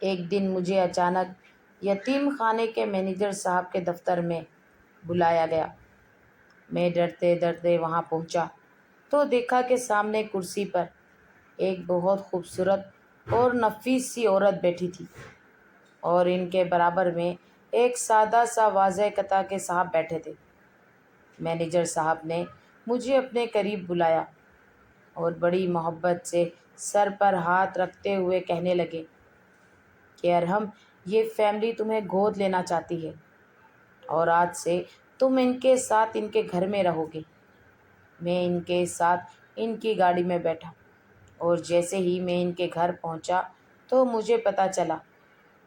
ایک دن مجھے اچانک یتیم خانے کے مینیجر صاحب کے دفتر میں بلایا گیا۔ میں ڈرتے ڈرتے وہاں پہنچا تو دیکھا کہ سامنے کرسی پر ایک بہت خوبصورت اور نفیس سی عورت بیٹھی تھی، اور ان کے برابر میں ایک سادہ سا واضح قطع کے صاحب بیٹھے تھے۔ مینیجر صاحب نے مجھے اپنے قریب بلایا اور بڑی محبت سے سر پر ہاتھ رکھتے ہوئے کہنے لگے کہ ارحم، یہ فیملی تمہیں گود لینا چاہتی ہے اور آج سے تم ان کے ساتھ ان کے گھر میں رہو گے۔ میں ان کے ساتھ ان کی گاڑی میں بیٹھا، اور جیسے ہی میں ان کے گھر پہنچا تو مجھے پتہ چلا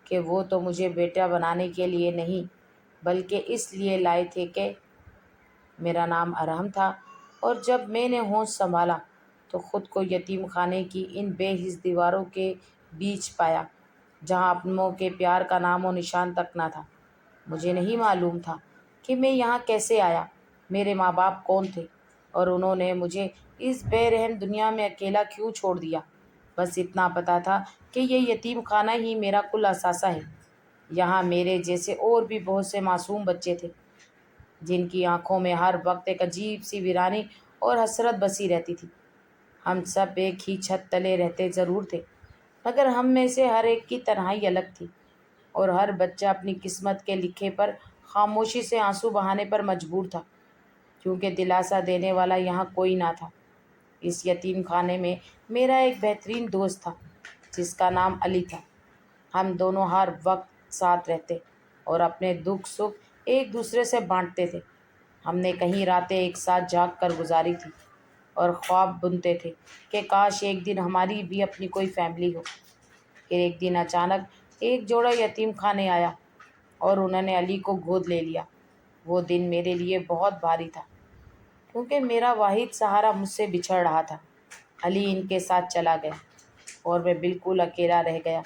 کہ وہ تو مجھے بیٹا بنانے کے لیے نہیں بلکہ اس لیے لائے تھے کہ میرا نام ارحم تھا، اور جب میں نے ہوش سنبھالا تو خود کو یتیم خانے کی ان بے حس دیواروں کے بیچ پایا جہاں اپنوں کے پیار کا نام و نشان تک نہ تھا۔ مجھے نہیں معلوم تھا کہ میں یہاں کیسے آیا، میرے ماں باپ کون تھے، اور انہوں نے مجھے اس بے رحم دنیا میں اکیلا کیوں چھوڑ دیا۔ بس اتنا پتہ تھا کہ یہ یتیم خانہ ہی میرا کل اثاثہ ہے۔ یہاں میرے جیسے اور بھی بہت سے معصوم بچے تھے جن کی آنکھوں میں ہر وقت ایک عجیب سی ویرانی اور حسرت بسی رہتی تھی۔ ہم سب ایک ہی چھت تلے رہتے ضرور تھے، مگر ہم میں سے ہر ایک کی تنہائی الگ تھی، اور ہر بچہ اپنی قسمت کے لکھے پر خاموشی سے آنسو بہانے پر مجبور تھا، کیونکہ دلاسا دینے والا یہاں کوئی نہ تھا۔ اس یتیم خانے میں میرا ایک بہترین دوست تھا جس کا نام علی تھا۔ ہم دونوں ہر وقت ساتھ رہتے اور اپنے دکھ سکھ ایک دوسرے سے بانٹتے تھے۔ ہم نے کہیں راتیں ایک ساتھ جاگ کر گزاری تھی اور خواب بنتے تھے کہ کاش ایک دن ہماری بھی اپنی کوئی فیملی ہو۔ پھر ایک دن اچانک ایک جوڑا یتیم خانے آیا اور انہوں نے علی کو گود لے لیا۔ وہ دن میرے لیے بہت بھاری تھا کیونکہ میرا واحد سہارا مجھ سے بچھڑ رہا تھا۔ علی ان کے ساتھ چلا گیا اور میں بالکل اکیلا رہ گیا۔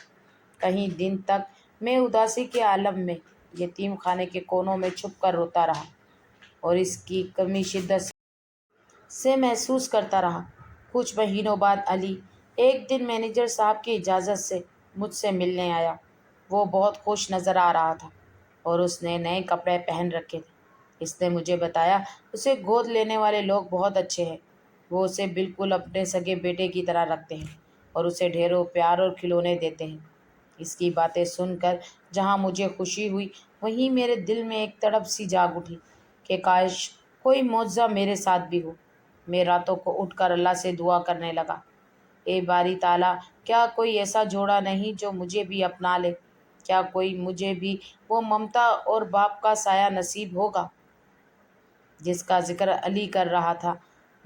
کئی دن تک میں اداسی کے عالم میں یتیم خانے کے کونوں میں چھپ کر روتا رہا اور اس کی کمی شدت سے محسوس کرتا رہا۔ کچھ مہینوں بعد علی ایک دن مینیجر صاحب کی اجازت سے مجھ سے ملنے آیا۔ وہ بہت خوش نظر آ رہا تھا اور اس نے نئے کپڑے پہن رکھے تھے۔ اس نے مجھے بتایا اسے گود لینے والے لوگ بہت اچھے ہیں، وہ اسے بالکل اپنے سگے بیٹے کی طرح رکھتے ہیں اور اسے ڈھیروں پیار اور کھلونے دیتے ہیں۔ اس کی باتیں سن کر جہاں مجھے خوشی ہوئی وہیں میرے دل میں ایک تڑپ سی جاگ اٹھی کہ کاش کوئی معجزہ میرے ساتھ بھی ہو۔ میں راتوں کو اٹھ کر اللہ سے دعا کرنے لگا، اے باری تعالیٰ، کیا کوئی ایسا جوڑا نہیں جو مجھے بھی اپنا لے؟ کیا کوئی مجھے بھی وہ ممتا اور باپ کا سایہ نصیب ہوگا جس کا ذکر علی کر رہا تھا؟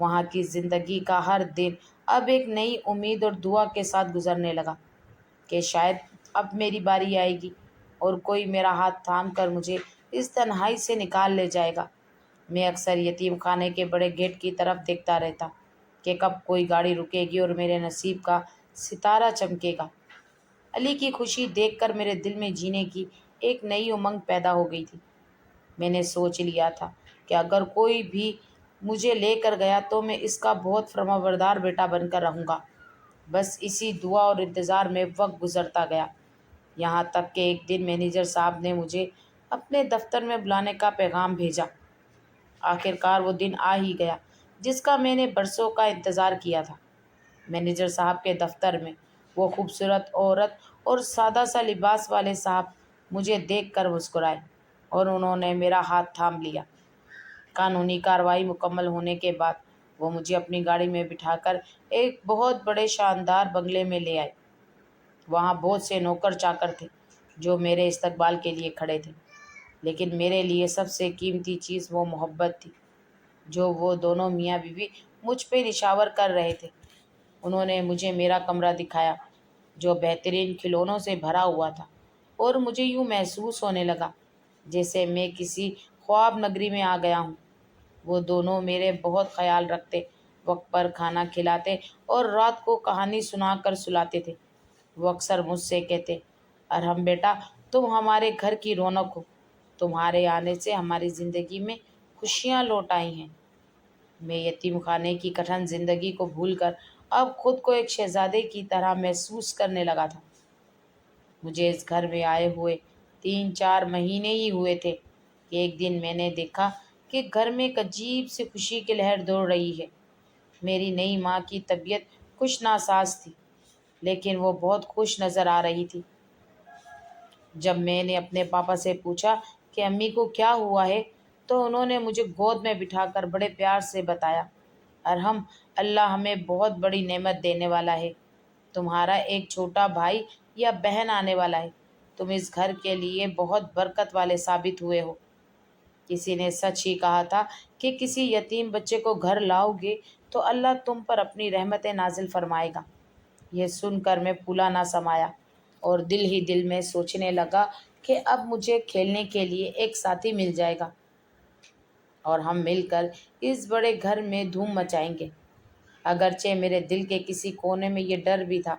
وہاں کی زندگی کا ہر دن اب ایک نئی امید اور دعا کے ساتھ گزرنے لگا کہ شاید اب میری باری آئے گی اور کوئی میرا ہاتھ تھام کر مجھے اس تنہائی سے نکال لے جائے گا۔ میں اکثر یتیم خانے کے بڑے گیٹ کی طرف دیکھتا رہتا کہ کب کوئی گاڑی رکے گی اور میرے نصیب کا ستارہ چمکے گا۔ علی کی خوشی دیکھ کر میرے دل میں جینے کی ایک نئی امنگ پیدا ہو گئی تھی۔ میں نے سوچ لیا تھا کہ اگر کوئی بھی مجھے لے کر گیا تو میں اس کا بہت فرمانبردار بیٹا بن کر رہوں گا۔ بس اسی دعا اور انتظار میں وقت گزرتا گیا، یہاں تک کہ ایک دن مینیجر صاحب نے مجھے اپنے دفتر میں بلانے کا پیغام بھیجا۔ آخر کار وہ دن آ ہی گیا جس کا میں نے برسوں کا انتظار کیا تھا۔ مینیجر صاحب کے دفتر میں وہ خوبصورت عورت اور سادہ سا لباس والے صاحب مجھے دیکھ کر مسکرائے اور انہوں نے میرا ہاتھ تھام لیا۔ قانونی کارروائی مکمل ہونے کے بعد وہ مجھے اپنی گاڑی میں بٹھا کر ایک بہت بڑے شاندار بنگلے میں لے آئے۔ وہاں بہت سے نوکر چاکر تھے جو میرے استقبال کے لیے کھڑے تھے، لیکن میرے لیے سب سے قیمتی چیز وہ محبت تھی جو وہ دونوں میاں بیوی مجھ پہ نچھاور کر رہے تھے۔ انہوں نے مجھے میرا کمرہ دکھایا جو بہترین کھلونوں سے بھرا ہوا تھا، اور مجھے یوں محسوس ہونے لگا جیسے میں کسی خواب نگری میں آ گیا ہوں۔ وہ دونوں میرے بہت خیال رکھتے، وقت پر کھانا کھلاتے اور رات کو کہانی سنا کر سلاتے تھے۔ وہ اکثر مجھ سے کہتے، ارحم بیٹا، تم ہمارے گھر کی رونق ہو، تمہارے آنے سے ہماری زندگی میں خوشیاں لوٹ آئی ہیں۔ میں یتیم خانے کی کٹھن زندگی کو بھول کر اب خود کو ایک شہزادے کی طرح محسوس کرنے لگا تھا۔ مجھے اس گھر میں آئے ہوئے 3-4 مہینے ہی ہوئے تھے کہ ایک دن میں نے دیکھا کہ گھر میں ایک عجیب سی خوشی کی لہر دوڑ رہی ہے۔ میری نئی ماں کی طبیعت کچھ ناساز تھی، لیکن وہ بہت خوش نظر آ رہی تھی۔ جب میں نے اپنے پاپا سے پوچھا کہ امی کو کیا ہوا ہے، تو انہوں نے مجھے گود میں بٹھا کر بڑے پیار سے بتایا، ارحم، اللہ ہمیں بہت بڑی نعمت دینے والا ہے۔ تمہارا ایک چھوٹا بھائی یا بہن آنے والا ہے۔ تم اس گھر کے لیے بہت برکت والے ثابت ہوئے ہو۔ کسی نے سچ ہی کہا تھا کہ کسی یتیم بچے کو گھر لاؤ گے تو اللہ تم پر اپنی رحمتیں نازل فرمائے گا۔ یہ سن کر میں پھولا نہ سمایا اور دل ہی دل میں سوچنے لگا کہ اب مجھے کھیلنے کے لیے ایک ساتھی مل جائے گا اور ہم مل کر اس بڑے گھر میں دھوم مچائیں گے۔ اگرچہ میرے دل کے کسی کونے میں یہ ڈر بھی تھا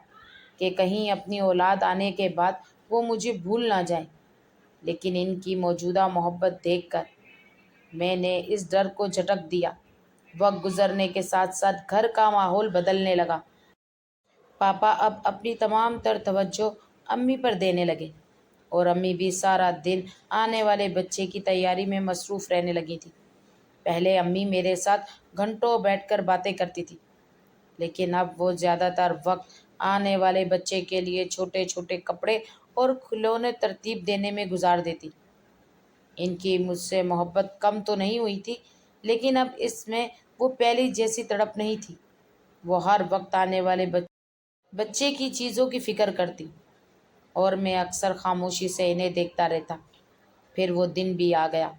کہ کہیں اپنی اولاد آنے کے بعد وہ مجھے بھول نہ جائیں، لیکن ان کی موجودہ محبت دیکھ کر میں نے اس ڈر کو جھٹک دیا۔ وقت گزرنے کے ساتھ ساتھ گھر کا ماحول بدلنے لگا۔ پاپا اب اپنی تمام تر توجہ امی پر دینے لگے اور امی بھی سارا دن آنے والے بچے کی تیاری میں مصروف رہنے لگی تھی۔ پہلے امی میرے ساتھ گھنٹوں بیٹھ کر باتیں کرتی تھی، لیکن اب وہ زیادہ تر وقت آنے والے بچے کے لیے چھوٹے چھوٹے کپڑے اور کھلونے ترتیب دینے میں گزار دیتی۔ ان کی مجھ سے محبت کم تو نہیں ہوئی تھی، لیکن اب اس میں وہ پہلی جیسی تڑپ نہیں تھی۔ وہ ہر وقت آنے والے بچے کی چیزوں کی فکر کرتی اور میں اکثر خاموشی سے انہیں دیکھتا رہتا۔ پھر وہ دن بھی آ گیا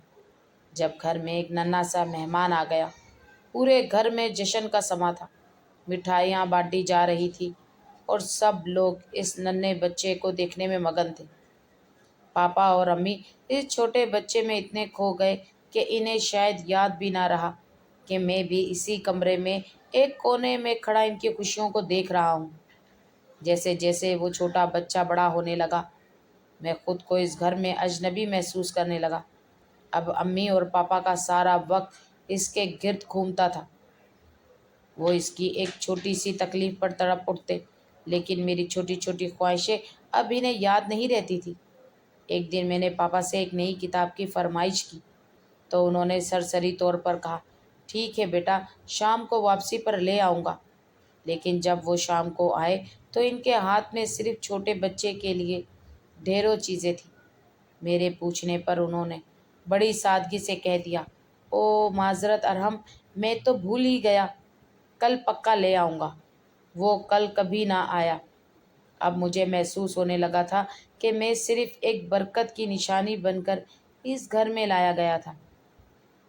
جب گھر میں ایک ننھا سا مہمان آ گیا۔ پورے گھر میں جشن کا سما تھا، مٹھائیاں بانٹی جا رہی تھی اور سب لوگ اس ننھے بچے کو دیکھنے میں مگن تھے۔ پاپا اور امی اس چھوٹے بچے میں اتنے کھو گئے کہ انہیں شاید یاد بھی نہ رہا کہ میں بھی اسی کمرے میں ایک کونے میں کھڑا ان کی خوشیوں کو دیکھ رہا ہوں۔ جیسے جیسے وہ چھوٹا بچہ بڑا ہونے لگا، میں خود کو اس گھر میں اجنبی محسوس کرنے لگا۔ اب امی اور پاپا کا سارا وقت اس کے گرد گھومتا تھا۔ وہ اس کی ایک چھوٹی سی تکلیف پر تڑپ اٹھتے، لیکن میری چھوٹی چھوٹی خواہشیں اب انہیں یاد نہیں رہتی تھی۔ ایک دن میں نے پاپا سے ایک نئی کتاب کی فرمائش کی تو انہوں نے سرسری طور پر کہا، ٹھیک ہے بیٹا، شام کو واپسی پر لے آؤں گا۔ لیکن جب وہ شام کو آئے تو ان کے ہاتھ میں صرف چھوٹے بچے کے لیے ڈھیروں چیزیں تھیں۔ میرے پوچھنے پر انہوں نے بڑی سادگی سے کہہ دیا، او معذرت ارحم، میں تو بھول ہی گیا، کل پکا لے آؤں گا۔ وہ کل کبھی نہ آیا۔ اب مجھے محسوس ہونے لگا تھا کہ میں صرف ایک برکت کی نشانی بن کر اس گھر میں لایا گیا تھا،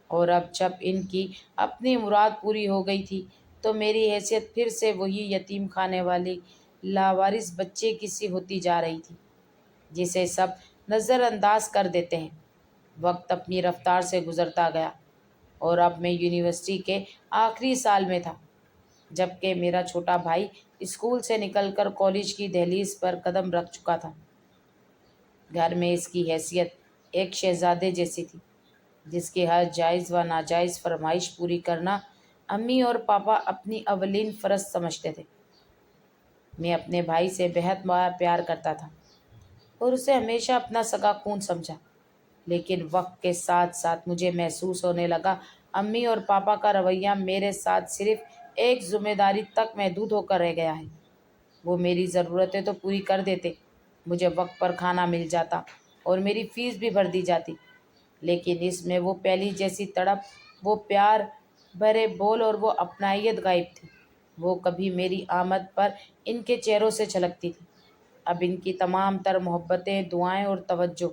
اور اب جب ان کی اپنی مراد پوری ہو گئی تھی تو میری حیثیت پھر سے وہی یتیم خانے والی لاوارث بچے کی سی ہوتی جا رہی تھی جسے سب نظر انداز کر دیتے ہیں۔ وقت اپنی رفتار سے گزرتا گیا اور اب میں یونیورسٹی کے آخری سال میں تھا، جبکہ میرا چھوٹا بھائی اسکول سے نکل کر کالج کی دہلیز پر قدم رکھ چکا تھا۔ گھر میں اس کی حیثیت ایک شہزادے جیسی تھی، جس کی ہر جائز و ناجائز فرمائش پوری کرنا امی اور پاپا اپنی اولین فرض سمجھتے تھے۔ میں اپنے بھائی سے بہت پیار کرتا تھا اور اسے ہمیشہ اپنا سگا خون سمجھا، لیکن وقت کے ساتھ ساتھ مجھے محسوس ہونے لگا امی اور پاپا کا رویہ میرے ساتھ صرف ایک ذمہ داری تک محدود ہو کر رہ گیا ہے۔ وہ میری ضرورتیں تو پوری کر دیتے، مجھے وقت پر کھانا مل جاتا اور میری فیس بھی بھر دی جاتی، لیکن اس میں وہ پہلی جیسی تڑپ، وہ پیار بھرے بول اور وہ اپنائیت غائب تھی۔ وہ کبھی میری آمد پر ان کے چہروں سے چھلکتی تھی۔ اب ان کی تمام تر محبتیں، دعائیں اور توجہ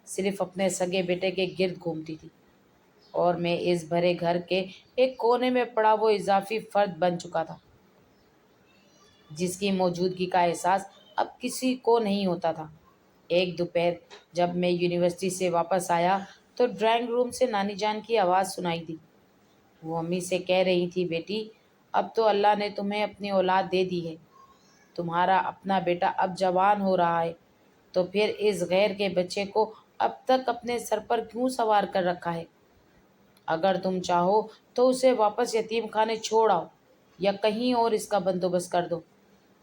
صرف اپنے سگے بیٹے کے گرد گھومتی تھی، اور میں اس بھرے گھر کے ایک کونے میں پڑا وہ اضافی فرد بن چکا تھا جس کی موجودگی کا احساس اب کسی کو نہیں ہوتا تھا۔ ایک دوپہر جب میں یونیورسٹی سے واپس آیا تو ڈرائنگ روم سے نانی جان کی آواز سنائی دی۔ وہ امی سے کہہ رہی تھی، بیٹی، اب تو اللہ نے تمہیں اپنی اولاد دے دی ہے، تمہارا اپنا بیٹا اب جوان ہو رہا ہے، تو پھر اس غیر کے بچے کو اب تک اپنے سر پر کیوں سوار کر رکھا ہے؟ اگر تم چاہو تو اسے واپس یتیم خانے چھوڑ آؤ یا کہیں اور اس کا بندوبست کر دو،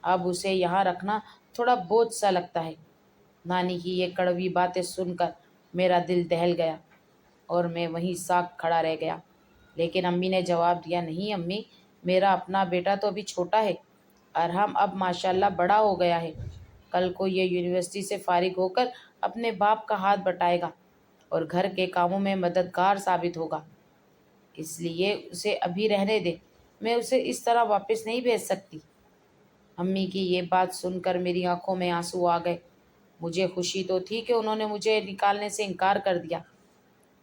اب اسے یہاں رکھنا تھوڑا بوجھ سا لگتا ہے۔ نانی کی یہ کڑوی باتیں سن کر میرا دل دہل گیا اور میں وہیں ساکھ کھڑا رہ گیا۔ لیکن امی نے جواب دیا، نہیں امی، میرا اپنا بیٹا تو ابھی چھوٹا ہے، ارحم اب ماشاءاللہ بڑا ہو گیا ہے۔ کل کو یہ یونیورسٹی سے فارغ ہو کر اپنے باپ کا ہاتھ بٹائے گا اور گھر کے کاموں میں مددگار ثابت ہوگا، اس لیے اسے ابھی رہنے دے، میں اسے اس طرح واپس نہیں بھیج سکتی۔ امی کی یہ بات سن کر میری آنکھوں میں آنسو آ گئے۔ مجھے خوشی تو تھی کہ انہوں نے مجھے نکالنے سے انکار کر دیا،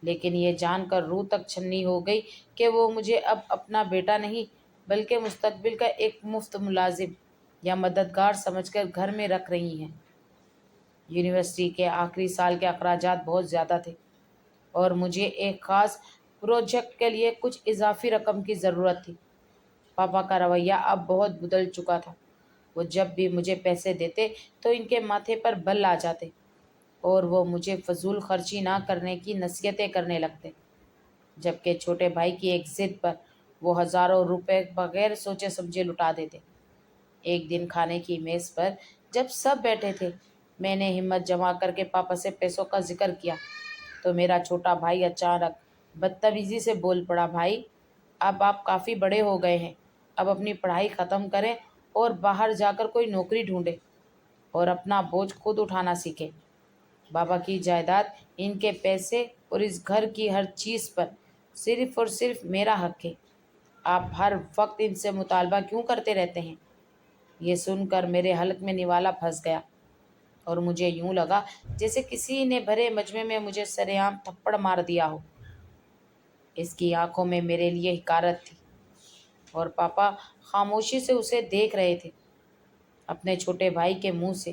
لیکن یہ جان کر روح تک چھنی ہو گئی کہ وہ مجھے اب اپنا بیٹا نہیں بلکہ مستقبل کا ایک مفت ملازم یا مددگار سمجھ کر گھر میں رکھ رہی ہیں۔ یونیورسٹی کے آخری سال کے اخراجات بہت زیادہ تھے اور مجھے ایک خاص پروجیکٹ کے لیے کچھ اضافی رقم کی ضرورت تھی۔ پاپا کا رویہ اب بہت بدل چکا تھا۔ وہ جب بھی مجھے پیسے دیتے تو ان کے ماتھے پر بل آ جاتے اور وہ مجھے فضول خرچی نہ کرنے کی نصیحتیں کرنے لگتے، جبکہ چھوٹے بھائی کی ایک ضد پر وہ ہزاروں روپے بغیر سوچے سمجھے لٹا دیتے۔ ایک دن کھانے کی میز پر جب سب بیٹھے تھے، میں نے ہمت جما کر کے پاپا سے پیسوں کا ذکر کیا تو میرا چھوٹا بھائی اچانک بدتمیزی سے بول پڑا، بھائی اب آپ کافی بڑے ہو گئے ہیں، اب اپنی پڑھائی ختم کریں اور باہر جا کر کوئی نوکری ڈھونڈیں اور اپنا بوجھ خود اٹھانا سیکھیں۔ بابا کی جائیداد، ان کے پیسے اور اس گھر کی ہر چیز پر صرف اور صرف میرا حق ہے، آپ ہر وقت ان سے مطالبہ کیوں کرتے رہتے ہیں؟ یہ سن کر میرے حلق میں نوالا پھنس گیا اور مجھے یوں لگا جیسے کسی نے بھرے مجمع میں مجھے سرے عام تھپڑ مار دیا ہو۔ اس کی آنکھوں میں میرے لیے حقارت تھی اور پاپا خاموشی سے اسے دیکھ رہے تھے۔ اپنے چھوٹے بھائی کے منہ سے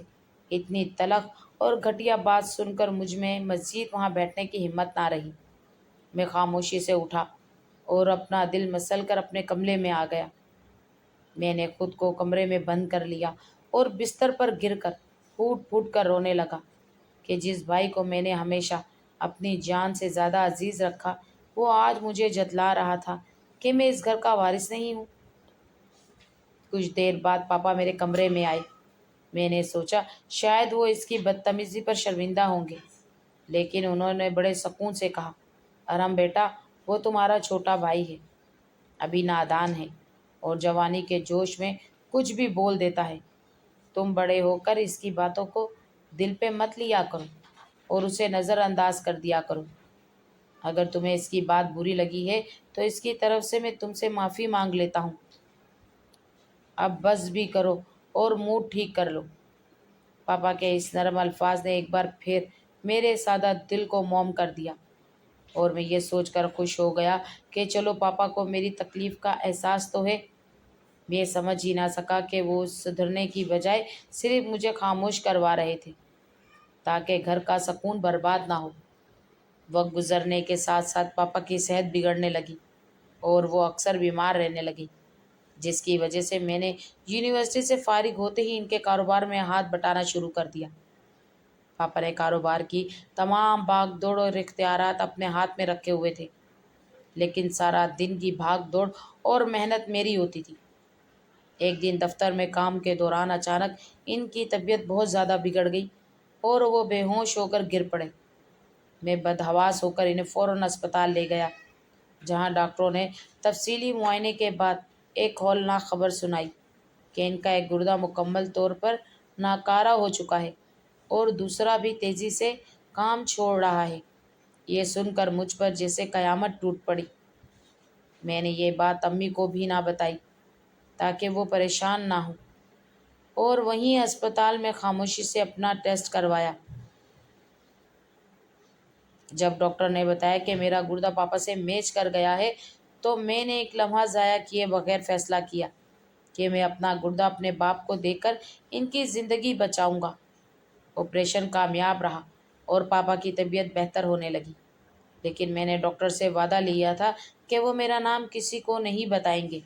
اتنی تلخ اور گھٹیا بات سن کر مجھ میں مزید وہاں بیٹھنے کی ہمت نہ رہی۔ میں خاموشی سے اٹھا اور اپنا دل مسل کر اپنے کمرے میں آ گیا۔ میں نے خود کو کمرے میں بند کر لیا اور بستر پر گر کر پھوٹ پھوٹ کر رونے لگا کہ جس بھائی کو میں نے ہمیشہ اپنی جان سے زیادہ عزیز رکھا، وہ آج مجھے جتلا رہا تھا کہ میں اس گھر کا وارث نہیں ہوں۔ کچھ دیر بعد پاپا میرے کمرے میں آئے۔ میں نے سوچا شاید وہ اس کی بدتمیزی پر شرمندہ ہوں گے، لیکن انہوں نے بڑے سکون سے کہا، ارحم بیٹا، وہ تمہارا چھوٹا بھائی ہے، ابھی نادان ہے اور جوانی کے جوش میں کچھ بھی بول دیتا ہے۔ تم بڑے ہو کر اس کی باتوں کو دل پہ مت لیا کرو اور اسے نظر انداز کر دیا کرو۔ اگر تمہیں اس کی بات بری لگی ہے تو اس کی طرف سے میں تم سے معافی مانگ لیتا ہوں۔ اب بس بھی کرو اور موڈ ٹھیک کر لو۔ پاپا کے اس نرم الفاظ نے ایک بار پھر میرے سادہ دل کو موم کر دیا اور میں یہ سوچ کر خوش ہو گیا کہ چلو پاپا کو میری تکلیف کا احساس تو ہے۔ میں سمجھ ہی نہ سکا کہ وہ سدھرنے کی بجائے صرف مجھے خاموش کروا رہے تھے تاکہ گھر کا سکون برباد نہ ہو۔ وقت گزرنے کے ساتھ ساتھ پاپا کی صحت بگڑنے لگی اور وہ اکثر بیمار رہنے لگی، جس کی وجہ سے میں نے یونیورسٹی سے فارغ ہوتے ہی ان کے کاروبار میں ہاتھ بٹانا شروع کر دیا۔ پاپا نے کاروبار کی تمام بھاگ دوڑ اور اختیارات اپنے ہاتھ میں رکھے ہوئے تھے، لیکن سارا دن کی بھاگ دوڑ اور محنت میری ہوتی تھی۔ ایک دن دفتر میں کام کے دوران اچانک ان کی طبیعت بہت زیادہ بگڑ گئی اور وہ بے ہوش ہو کر گر پڑے۔ میں بدحواس ہو کر انہیں فوراً اسپتال لے گیا، جہاں ڈاکٹروں نے تفصیلی معائنے کے بعد ایک ہولناک خبر سنائی کہ ان کا ایک گردہ مکمل طور پر ناکارہ ہو چکا ہے اور دوسرا بھی تیزی سے کام چھوڑ رہا ہے۔ یہ سن کر مجھ پر جیسے قیامت ٹوٹ پڑی۔ میں نے یہ بات امی کو بھی نہ بتائی تاکہ وہ پریشان نہ ہوں، اور وہیں اسپتال میں خاموشی سے اپنا ٹیسٹ کروایا۔ جب ڈاکٹر نے بتایا کہ میرا گردہ پاپا سے میچ کر گیا ہے تو میں نے ایک لمحہ ضائع کیے بغیر فیصلہ کیا کہ میں اپنا گردہ اپنے باپ کو دے کر ان کی زندگی بچاؤں گا۔ آپریشن کامیاب رہا اور پاپا کی طبیعت بہتر ہونے لگی، لیکن میں نے ڈاکٹر سے وعدہ لیا تھا کہ وہ میرا نام کسی کو نہیں بتائیں گے،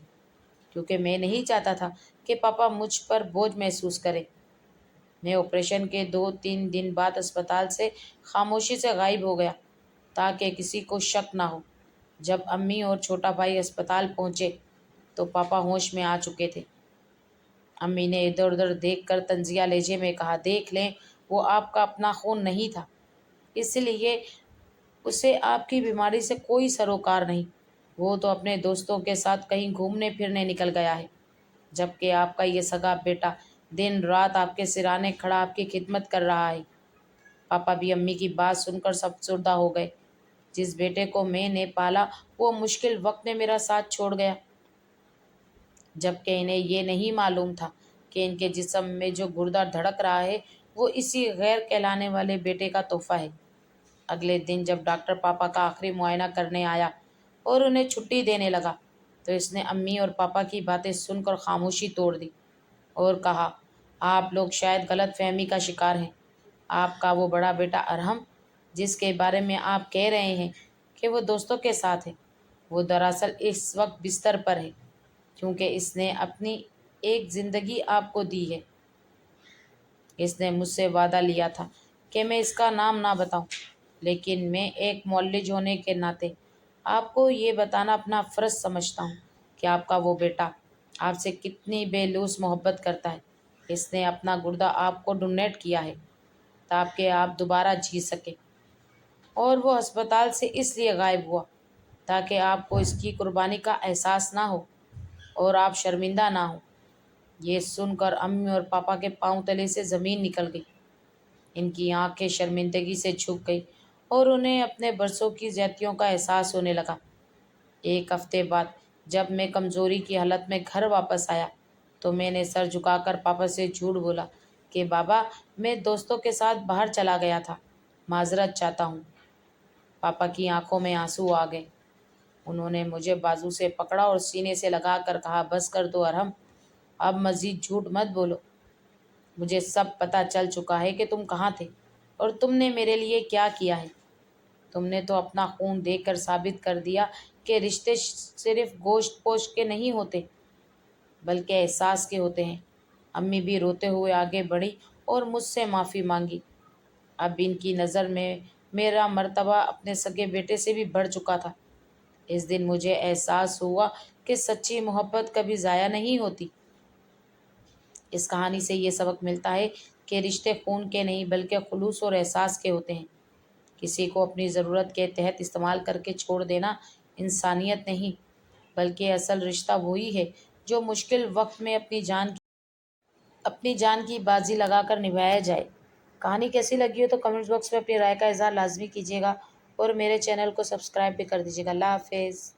کیونکہ میں نہیں چاہتا تھا کہ پاپا مجھ پر بوجھ محسوس کرے۔ میں آپریشن کے 2-3 دن بعد اسپتال سے خاموشی سے غائب ہو گیا تاکہ کسی کو شک نہ ہو۔ جب امی اور چھوٹا بھائی اسپتال پہنچے تو پاپا ہوش میں آ چکے تھے۔ امی نے ادھر ادھر دیکھ کر طنزیہ لہجے میں کہا، دیکھ لیں وہ آپ کا اپنا خون نہیں تھا، اس لیے اسے آپ کی بیماری سے کوئی سروکار نہیں۔ وہ تو اپنے دوستوں کے ساتھ کہیں گھومنے پھرنے نکل گیا ہے، جبکہ آپ کا یہ سگا بیٹا دن رات آپ کے سرانے کھڑا آپ کی خدمت کر رہا ہے۔ پاپا بھی امی کی بات سن کر افسردہ ہو گئے۔ جس بیٹے کو میں نے پالا وہ مشکل وقت میں میرا ساتھ چھوڑ گیا، جبکہ انہیں یہ نہیں معلوم تھا کہ ان کے جسم میں جو گردہ دھڑک رہا ہے وہ اسی غیر کہلانے والے بیٹے کا تحفہ ہے۔ اگلے دن جب ڈاکٹر پاپا کا آخری معائنہ کرنے آیا اور انہیں چھٹی دینے لگا تو اس نے امی اور پاپا کی باتیں سن کر خاموشی توڑ دی اور کہا، آپ لوگ شاید غلط فہمی کا شکار ہیں۔ آپ کا وہ بڑا بیٹا ارحم، جس کے بارے میں آپ کہہ رہے ہیں کہ وہ دوستوں کے ساتھ ہے، وہ دراصل اس وقت بستر پر ہے، کیونکہ اس نے اپنی ایک زندگی آپ کو دی ہے۔ اس نے مجھ سے وعدہ لیا تھا کہ میں اس کا نام نہ بتاؤں، لیکن میں ایک معالج ہونے کے ناطے آپ کو یہ بتانا اپنا فرض سمجھتا ہوں کہ آپ کا وہ بیٹا آپ سے کتنی بے لوث محبت کرتا ہے۔ اس نے اپنا گردہ آپ کو ڈونیٹ کیا ہے تاکہ آپ دوبارہ جی سکیں، اور وہ ہسپتال سے اس لیے غائب ہوا تاکہ آپ کو اس کی قربانی کا احساس نہ ہو اور آپ شرمندہ نہ ہوں۔ یہ سن کر امی اور پاپا کے پاؤں تلے سے زمین نکل گئی۔ ان کی آنکھیں شرمندگی سے جھک گئی اور انہیں اپنے برسوں کی زیادتیوں کا احساس ہونے لگا۔ ایک ہفتے بعد جب میں کمزوری کی حالت میں گھر واپس آیا تو میں نے سر جھکا کر پاپا سے جھوٹ بولا کہ بابا، میں دوستوں کے ساتھ باہر چلا گیا تھا، معذرت چاہتا ہوں۔ پاپا کی آنکھوں میں آنسو آ گئے۔ انہوں نے مجھے بازو سے پکڑا اور سینے سے لگا کر کہا، بس کر دو ارحم، اب مزید جھوٹ مت بولو۔ مجھے سب پتہ چل چکا ہے کہ تم کہاں تھے اور تم نے میرے لیے کیا کیا ہے۔ تم نے تو اپنا خون دے کر ثابت کر دیا کہ رشتے صرف گوشت پوشت کے نہیں ہوتے بلکہ احساس کے ہوتے ہیں۔ امی بھی روتے ہوئے آگے بڑھی اور مجھ سے معافی مانگی۔ اب ان کی نظر میں میرا مرتبہ اپنے سگے بیٹے سے بھی بڑھ چکا تھا۔ اس دن مجھے احساس ہوا کہ سچی محبت کبھی ضائع نہیں ہوتی۔ اس کہانی سے یہ سبق ملتا ہے کہ رشتے خون کے نہیں بلکہ خلوص اور احساس کے ہوتے ہیں۔ کسی کو اپنی ضرورت کے تحت استعمال کر کے چھوڑ دینا انسانیت نہیں، بلکہ اصل رشتہ وہی ہے جو مشکل وقت میں اپنی جان کی بازی لگا کر نبھایا جائے۔ کہانی کیسی لگی ہو تو کمنٹس باکس میں اپنی رائے کا اظہار لازمی کیجیے گا اور میرے چینل کو سبسکرائب بھی کر دیجیے گا۔ اللہ حافظ۔